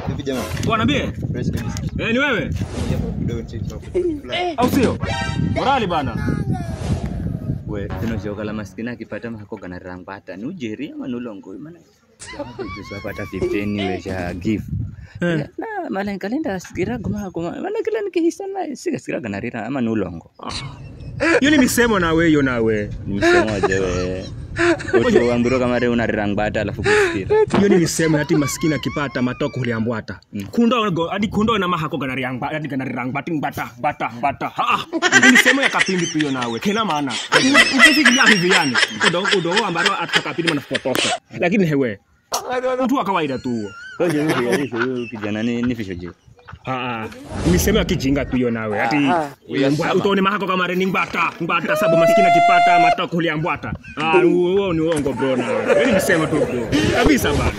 Vipi jamaa? Bwana niambie. Fresh kabisa. Ni wewe? Kidogo check hapo. Au sio? Morali bana. We tunajoka la maskini akipata mahako kana rangpata ni ujeri ama nulongo maana tuzapata 15 wesha give na maana kalenda sikira goma maana kila nikihisana sikira kana rira ama nulongo Hiyo ni misemo na wewe, hiyo nawe. ni msemo aje we Ojo ambiro kama re una rangbata alafu kusikira. Hiyo ni misemo hati maskini akipata matoko huliambwata. Kundo hadi kundo na mahako kana riangba hadi kana rangbati bata. Ni misemo ya kapindi pio nawe. Kena maana. Ukifikiria hivi yani. Kundo ambaro atakapindi manafotosha. Lakini hewe. Mtu wa kawaida tu huo. Kwa hiyo kijana ni fishoje. Misemo ya kijinga pio nawe. Hati utaone mahako kama re ngbata sababu maskini akipata matoko huliambwata. Huo ni uongo bro nawe. Ni misemo tu bro. Kabisa bana.